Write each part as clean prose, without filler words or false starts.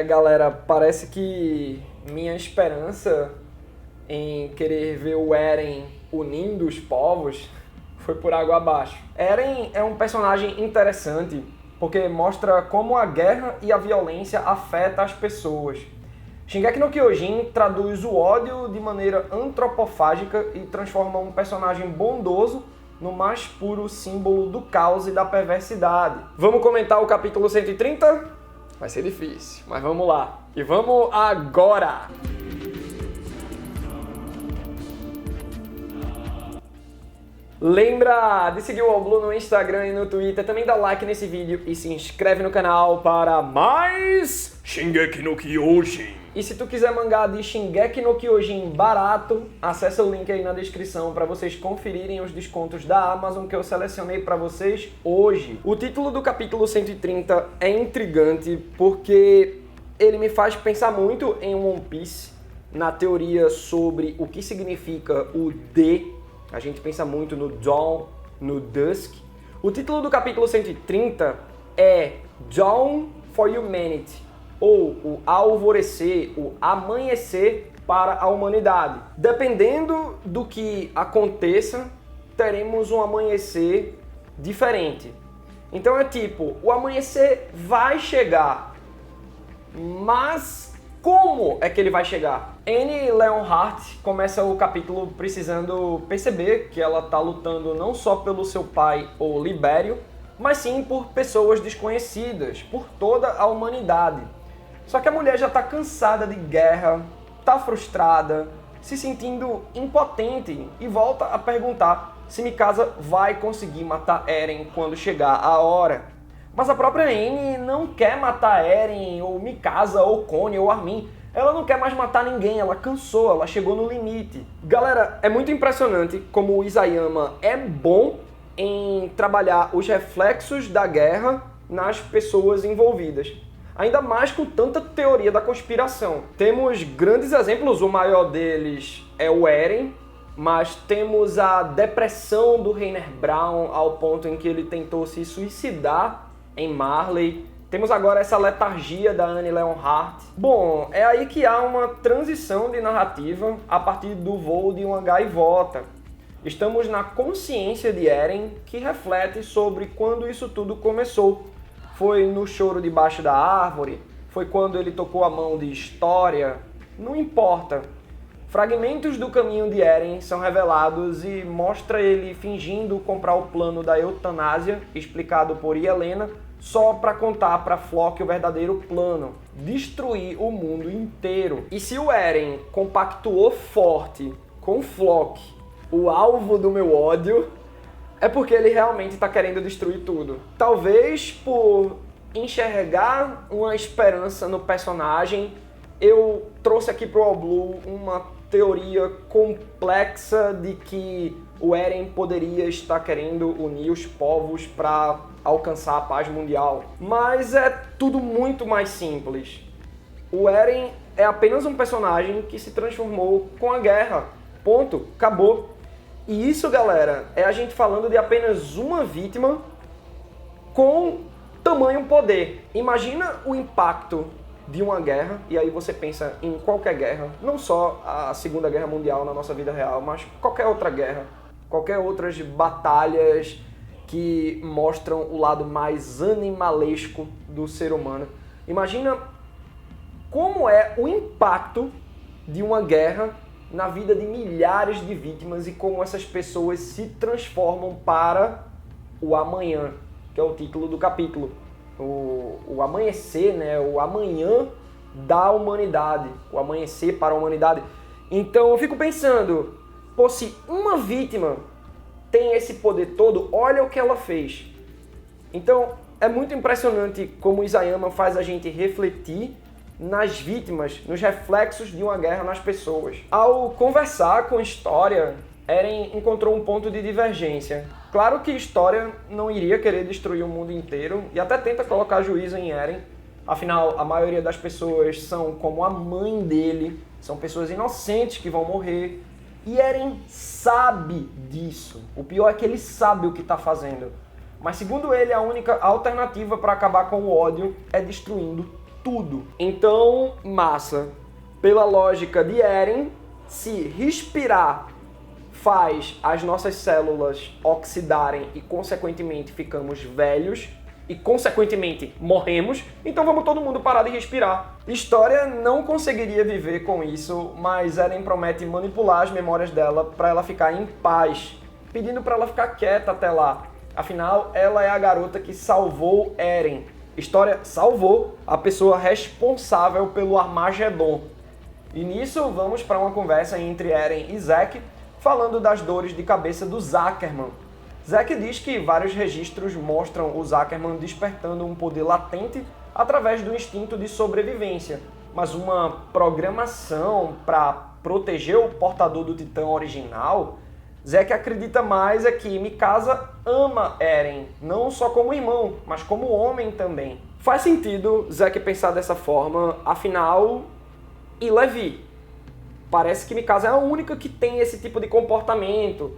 Galera, parece que minha esperança em querer ver o Eren unindo os povos foi por água abaixo. Eren é um personagem interessante porque mostra como a guerra e a violência afetam as pessoas. Shingeki no Kyojin traduz o ódio de maneira antropofágica e transforma um personagem bondoso no mais puro símbolo do caos e da perversidade. Vamos comentar o capítulo 130? Vai ser difícil, mas vamos lá. E vamos agora! Lembra de seguir o Oblu no Instagram e no Twitter, também dá like nesse vídeo e se inscreve no canal para mais Shingeki no Kyojin. E se tu quiser mangá de Shingeki no Kyojin barato, acessa o link aí na descrição para vocês conferirem os descontos da Amazon que eu selecionei para vocês hoje. O título do capítulo 130 é intrigante porque ele me faz pensar muito em One Piece, na teoria sobre o que significa o D. A gente pensa muito no Dawn, no Dusk. O título do capítulo 130 é Dawn for Humanity, ou o alvorecer, o amanhecer para a humanidade. Dependendo do que aconteça, teremos um amanhecer diferente. Então é tipo, o amanhecer vai chegar, mas como é que ele vai chegar? Annie Leonhardt começa o capítulo precisando perceber que ela está lutando não só pelo seu pai, o Libério, mas sim por pessoas desconhecidas, por toda a humanidade. Só que a mulher já está cansada de guerra, está frustrada, se sentindo impotente e volta a perguntar se Mikasa vai conseguir matar Eren quando chegar a hora. Mas a própria Annie não quer matar Eren, ou Mikasa, ou Connie, ou Armin. Ela não quer mais matar ninguém, ela cansou, ela chegou no limite. Galera, é muito impressionante como o Isayama é bom em trabalhar os reflexos da guerra nas pessoas envolvidas. Ainda mais com tanta teoria da conspiração. Temos grandes exemplos, o maior deles é o Eren, mas temos a depressão do Reiner Braun ao ponto em que ele tentou se suicidar em Marley. Temos agora essa letargia da Annie Leonhardt. Bom, é aí que há uma transição de narrativa a partir do voo de uma gaivota. Estamos na consciência de Eren, que reflete sobre quando isso tudo começou. Foi no choro debaixo da árvore? Foi quando ele tocou a mão de História? Não importa. Fragmentos do caminho de Eren são revelados e mostra ele fingindo comprar o plano da eutanásia, explicado por Helena, só para contar para Floch o verdadeiro plano, destruir o mundo inteiro. E se o Eren compactuou forte com Floch, o alvo do meu ódio, é porque ele realmente está querendo destruir tudo. Talvez por enxergar uma esperança no personagem, eu trouxe aqui pro Oblu uma teoria complexa de que o Eren poderia estar querendo unir os povos para alcançar a paz mundial. Mas é tudo muito mais simples. O Eren é apenas um personagem que se transformou com a guerra. Ponto. Acabou. E isso, galera, é a gente falando de apenas uma vítima com tamanho poder. Imagina o impacto de uma guerra, e aí você pensa em qualquer guerra, não só a Segunda Guerra Mundial na nossa vida real, mas qualquer outra guerra, qualquer outras batalhas que mostram o lado mais animalesco do ser humano. Imagina como é o impacto de uma guerra na vida de milhares de vítimas e como essas pessoas se transformam para o amanhã, que é o título do capítulo. O amanhecer, né? O amanhã da humanidade, o amanhecer para a humanidade. Então eu fico pensando, pô, se uma vítima tem esse poder todo, olha o que ela fez. Então é muito impressionante como Isayama faz a gente refletir nas vítimas, nos reflexos de uma guerra nas pessoas. Ao conversar com História, Eren encontrou um ponto de divergência. Claro que História não iria querer destruir o mundo inteiro e até tenta colocar juízo em Eren. Afinal, a maioria das pessoas são como a mãe dele, são pessoas inocentes que vão morrer. E Eren sabe disso. O pior é que ele sabe o que está fazendo. Mas segundo ele, a única alternativa para acabar com o ódio é destruindo tudo. Então, massa. Pela lógica de Eren, se respirar faz as nossas células oxidarem e, consequentemente, ficamos velhos e, consequentemente, morremos, então vamos todo mundo parar de respirar. História não conseguiria viver com isso, mas Eren promete manipular as memórias dela para ela ficar em paz, pedindo para ela ficar quieta até lá. Afinal, ela é a garota que salvou Eren. História salvou a pessoa responsável pelo Armagedon. E nisso vamos para uma conversa entre Eren e Zack, falando das dores de cabeça do Zuckerman. Zack diz que vários registros mostram o Zuckerman despertando um poder latente através do instinto de sobrevivência, mas uma programação para proteger o portador do Titã original. Zack acredita mais que Mikasa ama Eren, não só como irmão, mas como homem também. Faz sentido Zack pensar dessa forma, afinal, e Levi. Parece que Mikasa é a única que tem esse tipo de comportamento.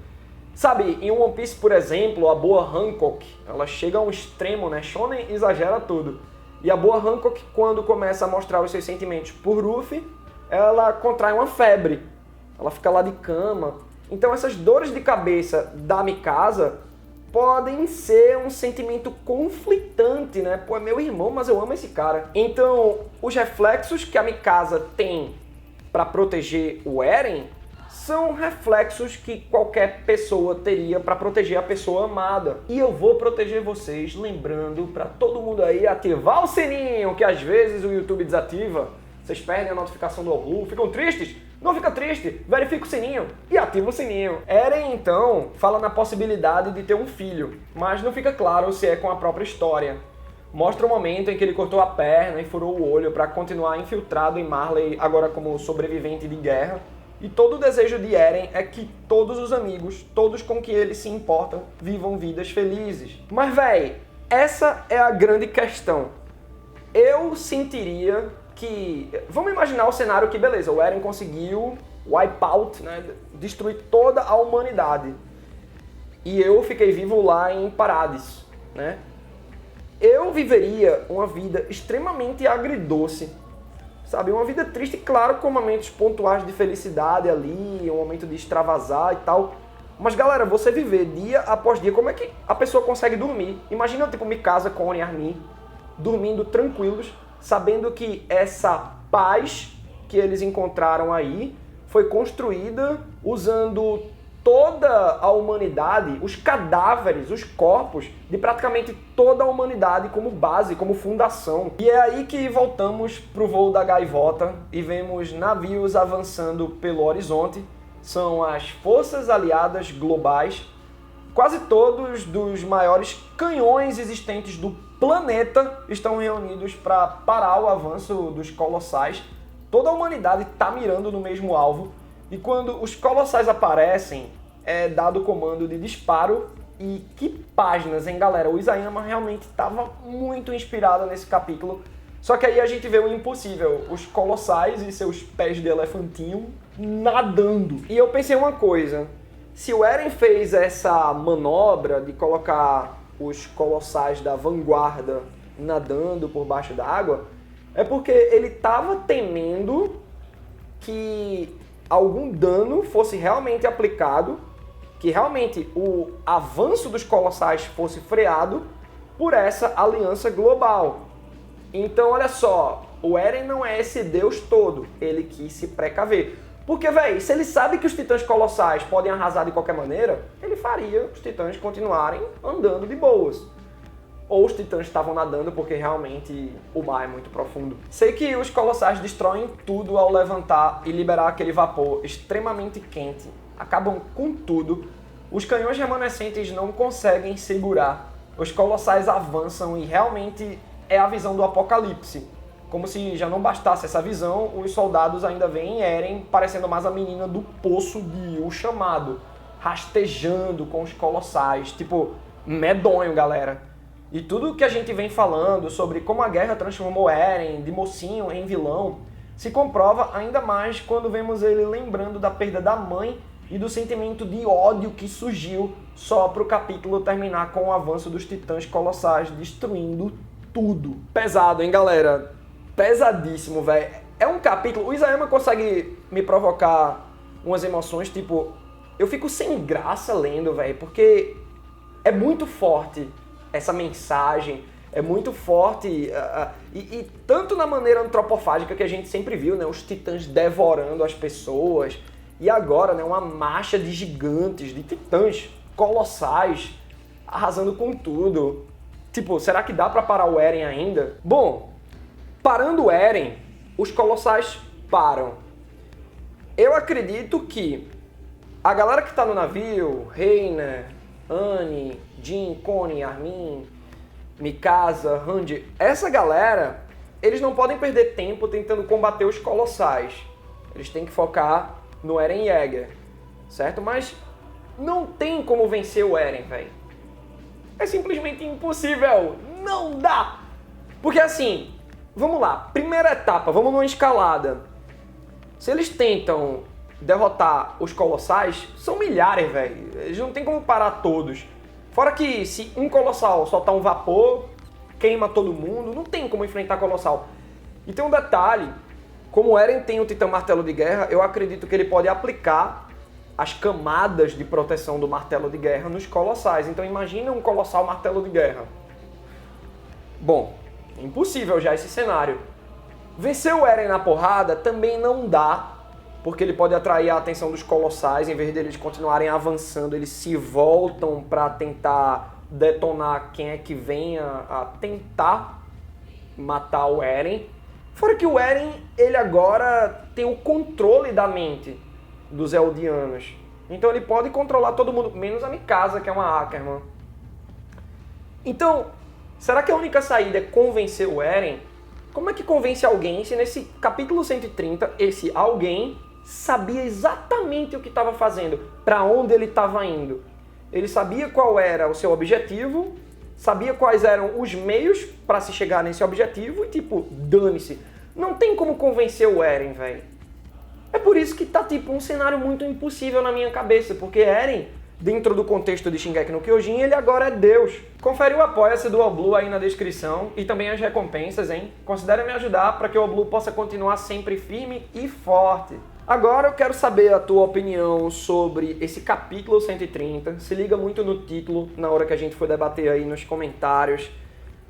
Sabe, em One Piece, por exemplo, a Boa Hancock, ela chega a um extremo, né? Shonen exagera tudo. E a Boa Hancock, quando começa a mostrar os seus sentimentos por Luffy, ela contrai uma febre. Ela fica lá de cama. Então essas dores de cabeça da Mikasa podem ser um sentimento conflitante, né? Pô, é meu irmão, mas eu amo esse cara. Então, os reflexos que a Mikasa tem para proteger o Eren são reflexos que qualquer pessoa teria para proteger a pessoa amada. E eu vou proteger vocês lembrando para todo mundo aí ativar o sininho, que às vezes o YouTube desativa. Vocês perdem a notificação do Orlu, ficam tristes? Não fica triste, verifica o sininho e ativa o sininho. Eren, então, fala na possibilidade de ter um filho, mas não fica claro se é com a própria história. Mostra o momento em que ele cortou a perna e furou o olho para continuar infiltrado em Marley, agora como sobrevivente de guerra. E todo o desejo de Eren é que todos os amigos, todos com que ele se importa, vivam vidas felizes. Mas, véi, essa é a grande questão. Eu sentiria que... Vamos imaginar o cenário que, beleza, o Eren conseguiu wipe out, né, destruir toda a humanidade. E eu fiquei vivo lá em Paradis, né? Eu viveria uma vida extremamente agridoce, sabe? Uma vida triste, claro, com momentos pontuais de felicidade ali, um momento de extravasar e tal. Mas, galera, você viver dia após dia, como é que a pessoa consegue dormir? Imagina, tipo, Mikasa, Connie e Armin dormindo tranquilos, sabendo que essa paz que eles encontraram aí foi construída usando toda a humanidade, os cadáveres, os corpos de praticamente toda a humanidade como base, como fundação. E é aí que voltamos pro voo da gaivota e vemos navios avançando pelo horizonte. São as forças aliadas globais. Quase todos dos maiores canhões existentes do planeta estão reunidos para parar o avanço dos colossais. Toda a humanidade está mirando no mesmo alvo. E quando os colossais aparecem, é dado o comando de disparo. E que páginas, hein, galera? O Isayama realmente estava muito inspirado nesse capítulo. Só que aí a gente vê o impossível. Os colossais e seus pés de elefantinho nadando. E eu pensei uma coisa. Se o Eren fez essa manobra de colocar os colossais da vanguarda nadando por baixo da água, é porque ele estava temendo que algum dano fosse realmente aplicado, que realmente o avanço dos colossais fosse freado por essa aliança global. Então, olha só, o Eren não é esse deus todo, ele quis se precaver. Porque, véi, se ele sabe que os titãs colossais podem arrasar de qualquer maneira, ele faria os titãs continuarem andando de boas. Ou os titãs estavam nadando porque realmente o mar é muito profundo. Sei que os colossais destroem tudo ao levantar e liberar aquele vapor extremamente quente. Acabam com tudo. Os canhões remanescentes não conseguem segurar. Os colossais avançam e realmente é a visão do apocalipse. Como se já não bastasse essa visão, os soldados ainda veem Eren parecendo mais a menina do poço de O Chamado, rastejando com os colossais. Tipo, medonho, galera. E tudo que a gente vem falando sobre como a guerra transformou Eren de mocinho em vilão se comprova ainda mais quando vemos ele lembrando da perda da mãe e do sentimento de ódio que surgiu só para o capítulo terminar com o avanço dos titãs colossais destruindo tudo. Pesado, hein, galera? pesadíssimo, velho. É um capítulo... O Isayama consegue me provocar umas emoções, tipo... Eu fico sem graça lendo, velho, porque é muito forte essa mensagem, é muito forte, e tanto na maneira antropofágica que a gente sempre viu, né, os titãs devorando as pessoas, e agora, né, uma marcha de gigantes, de titãs colossais, arrasando com tudo. Tipo, será que dá pra parar o Eren ainda? Bom, parando o Eren, os colossais param. Eu acredito que a galera que tá no navio, Reiner, Annie, Jin, Connie, Armin, Mikasa, Randy, essa galera, eles não podem perder tempo tentando combater os colossais. Eles têm que focar no Eren Yeager, certo? Mas não tem como vencer o Eren, velho. É simplesmente impossível. Não dá! Porque assim, vamos lá, primeira etapa, vamos numa escalada. Se eles tentam derrotar os colossais, são milhares, velho. Eles não tem como parar todos. Fora que se um colossal soltar um vapor, queima todo mundo, não tem como enfrentar colossal. E tem um detalhe, como o Eren tem o Titã Martelo de Guerra, eu acredito que ele pode aplicar as camadas de proteção do Martelo de Guerra nos colossais. Então imagina um colossal Martelo de Guerra. Bom, impossível já esse cenário. Vencer o Eren na porrada também não dá, porque ele pode atrair a atenção dos colossais, em vez deles continuarem avançando, eles se voltam para tentar detonar quem é que venha a tentar matar o Eren. Fora que o Eren, ele agora tem o controle da mente dos Eldianos. Então ele pode controlar todo mundo, menos a Mikasa, que é uma Ackerman. Então, será que a única saída é convencer o Eren? Como é que convence alguém se nesse capítulo 130, esse alguém sabia exatamente o que estava fazendo, para onde ele estava indo? Ele sabia qual era o seu objetivo, sabia quais eram os meios para se chegar nesse objetivo e tipo, dane-se. Não tem como convencer o Eren, velho. É por isso que tá tipo um cenário muito impossível na minha cabeça, porque Eren, dentro do contexto de Shingeki no Kyojin, ele agora é Deus. Confere o Apoia-se do Oblu aí na descrição e também as recompensas, hein? Considere me ajudar para que o Oblu possa continuar sempre firme e forte. Agora eu quero saber a tua opinião sobre esse capítulo 130. Se liga muito no título na hora que a gente for debater aí nos comentários.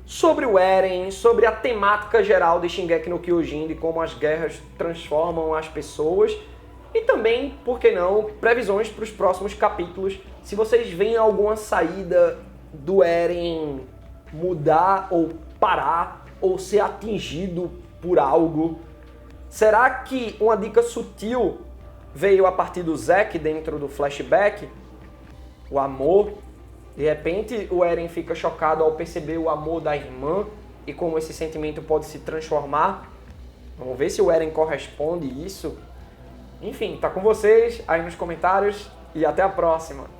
Sobre o Eren, sobre a temática geral de Shingeki no Kyojin, de como as guerras transformam as pessoas. E também, por que não, previsões para os próximos capítulos. Se vocês veem alguma saída do Eren mudar ou parar ou ser atingido por algo. Será que uma dica sutil veio a partir do Zack dentro do flashback? O amor. De repente o Eren fica chocado ao perceber o amor da irmã e como esse sentimento pode se transformar. Vamos ver se o Eren corresponde isso. Enfim, tá com vocês aí nos comentários e até a próxima.